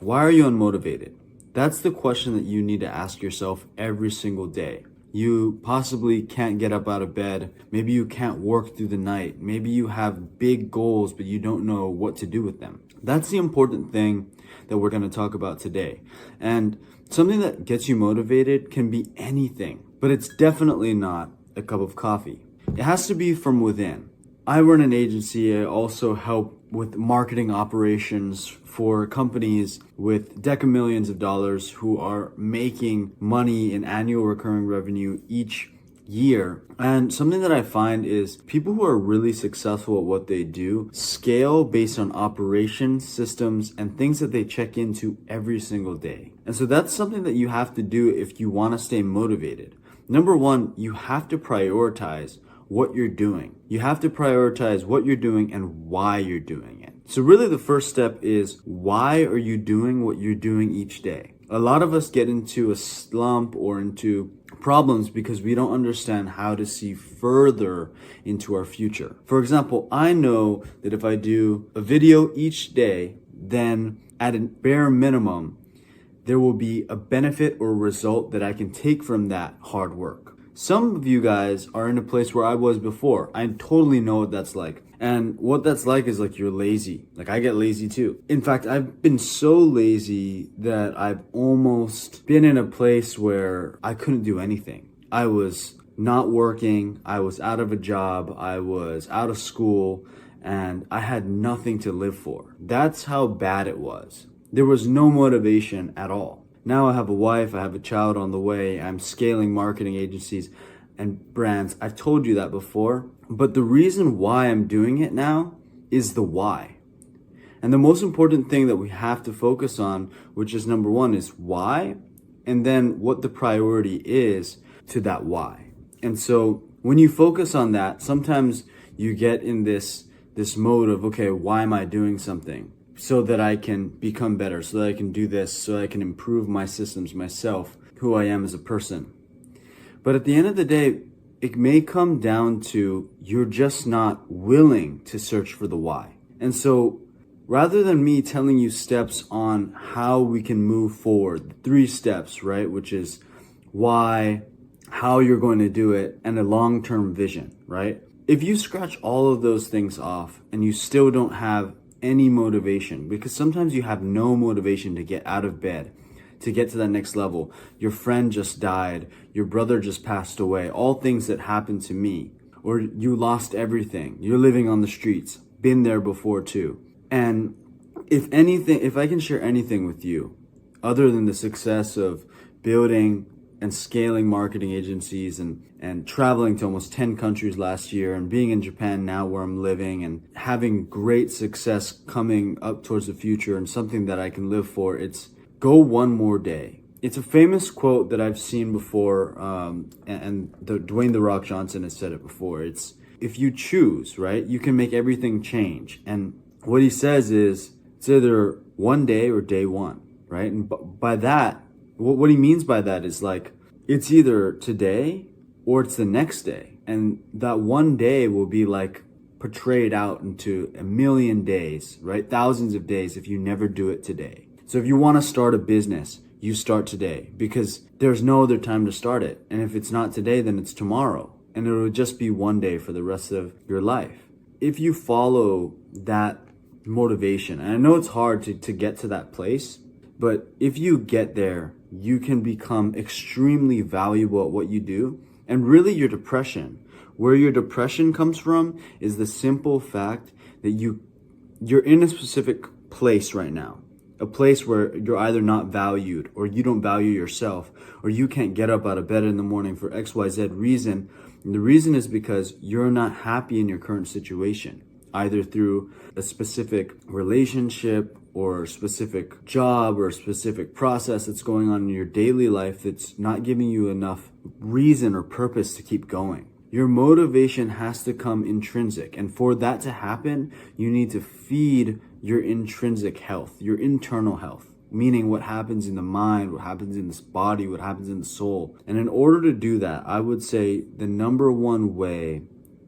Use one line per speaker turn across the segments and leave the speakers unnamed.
Why are you unmotivated? That's the question that you need to ask yourself every single day. You possibly can't get up out of bed. Maybe you can't work through the night. Maybe you have big goals, but you don't know what to do with them. That's the important thing that we're going to talk about today. And something that gets you motivated can be anything, but it's definitely not a cup of coffee. It has to be from within. I run an agency. I also help with marketing operations for companies with decamillions of dollars who are making money in annual recurring revenue each year. And something that I find is people who are really successful at what they do scale based on operations, systems, and things that they check into every single day. And so that's something that you have to do if you want to stay motivated. Number one, you have to prioritize what you're doing. You have to prioritize what you're doing and why you're doing it. So really the first step is, why are you doing what you're doing each day? A lot of us get into a slump or into problems because we don't understand how to see further into our future. For example, I know that if I do a video each day, then at a bare minimum, there will be a benefit or result that I can take from that hard work. Some of you guys are in a place where I was before. I totally know what that's like. And what that's like is like you're lazy. Like I get lazy too. In fact, I've been so lazy that I've almost been in a place where I couldn't do anything. I was not working. I was out of a job. I was out of school and I had nothing to live for. That's how bad it was. There was no motivation at all. Now I have a wife, I have a child on the way, I'm scaling marketing agencies and brands. I've told you that before, but the reason why I'm doing it now is the why. And the most important thing that we have to focus on, which is number one, is why, and then what the priority is to that why. And so when you focus on that, sometimes you get in this mode of, okay, why am I doing something? So that I can become better, so that I can do this, so that I can improve my systems, myself, who I am as a person. But at the end of the day, it may come down to you're just not willing to search for the why. And so rather than me telling you steps on how we can move forward, 3 steps, right? Which is why, how you're going to do it, and a long-term vision, right? If you scratch all of those things off and you still don't have any motivation, because sometimes you have no motivation to get out of bed, to get to that next level. Your friend just died, your brother just passed away, all things that happened to me, or you lost everything, you're living on the streets, been there before too. And if I can share anything with you, other than the success of building and scaling marketing agencies and traveling to almost 10 countries last year and being in Japan now where I'm living and having great success coming up towards the future and something that I can live for, it's go one more day. It's a famous quote that I've seen before, and Dwayne "The Rock" Johnson has said it before. It's, if you choose, right, you can make everything change. And what he says is, it's either one day or day one, right? And by that, what he means by that is like, it's either today or it's the next day. And that one day will be like portrayed out into a million days, right? Thousands of days if you never do it today. So if you want to start a business, you start today because there's no other time to start it. And if it's not today, then it's tomorrow. And it will just be one day for the rest of your life. If you follow that motivation, and I know it's hard to get to that place, but if you get there, you can become extremely valuable at what you do. And really your depression, where your depression comes from is the simple fact that you're in a specific place right now. A place where you're either not valued or you don't value yourself or you can't get up out of bed in the morning for XYZ reason. And the reason is because you're not happy in your current situation, either through a specific relationship or a specific job or a specific process that's going on in your daily life that's not giving you enough reason or purpose to keep going. Your motivation has to come intrinsic. And for that to happen, you need to feed your intrinsic health, your internal health, meaning what happens in the mind, what happens in this body, what happens in the soul. And in order to do that, I would say the number one way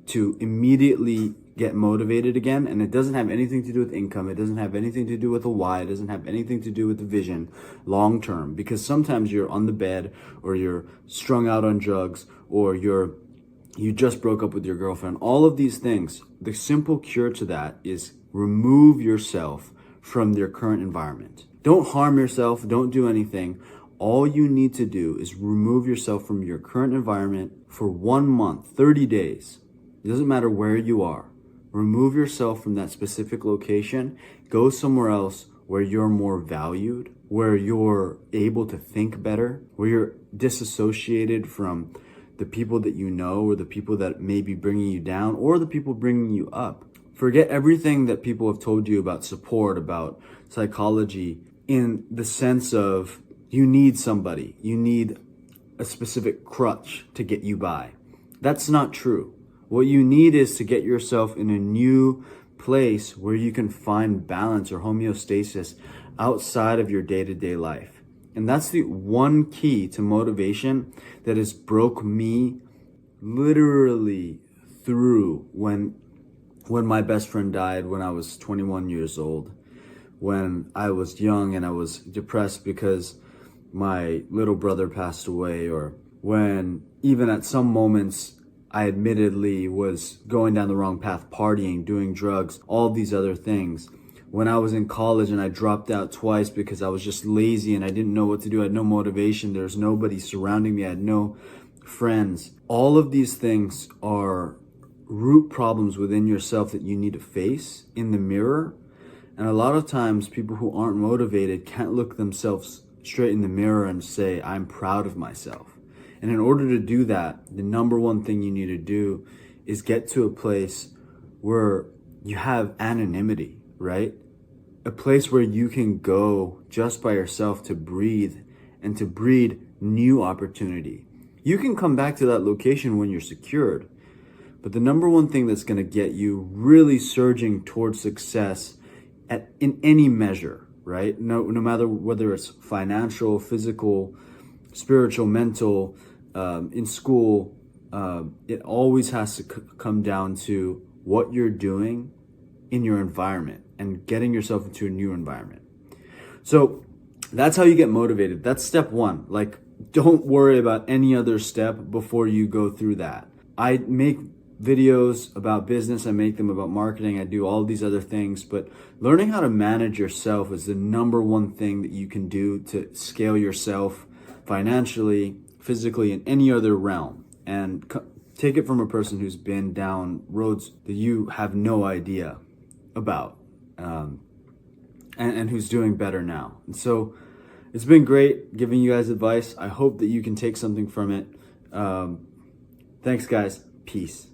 to immediately get motivated again. And it doesn't have anything to do with income. It doesn't have anything to do with a why. It doesn't have anything to do with the vision long term, because sometimes you're on the bed, or you're strung out on drugs, or you just broke up with your girlfriend. All of these things, the simple cure to that is remove yourself from your current environment. Don't harm yourself. Don't do anything. All you need to do is remove yourself from your current environment for 1 month, 30 days. It doesn't matter where you are. Remove yourself from that specific location. Go somewhere else where you're more valued, where you're able to think better, where you're disassociated from the people that you know, or the people that may be bringing you down, or the people bringing you up. Forget everything that people have told you about support, about psychology, in the sense of you need somebody, you need a specific crutch to get you by. That's not true. What you need is to get yourself in a new place where you can find balance or homeostasis outside of your day-to-day life. And that's the one key to motivation that has broke me literally through when my best friend died when I was 21 years old, when I was young and I was depressed because my little brother passed away, or when even at some moments I admittedly was going down the wrong path, partying, doing drugs, all these other things. When I was in college and I dropped out twice because I was just lazy and I didn't know what to do. I had no motivation. There was nobody surrounding me. I had no friends. All of these things are root problems within yourself that you need to face in the mirror. And a lot of times people who aren't motivated can't look themselves straight in the mirror and say, I'm proud of myself. And in order to do that, the number one thing you need to do is get to a place where you have anonymity, right? A place where you can go just by yourself to breathe and to breed new opportunity. You can come back to that location when you're secured, but the number one thing that's going to get you really surging towards success in any measure, right? No matter whether it's financial, physical, spiritual, mental, in school, it always has to come down to what you're doing in your environment and getting yourself into a new environment. So that's how you get motivated. That's step one. Like, don't worry about any other step before you go through that. I make videos about business. I make them about marketing. I do all these other things, but learning how to manage yourself is the number one thing that you can do to scale yourself financially, physically, in any other realm. And take it from a person who's been down roads that you have no idea about, and who's doing better now. And so it's been great giving you guys advice. I hope that you can take something from it. Thanks, guys. Peace.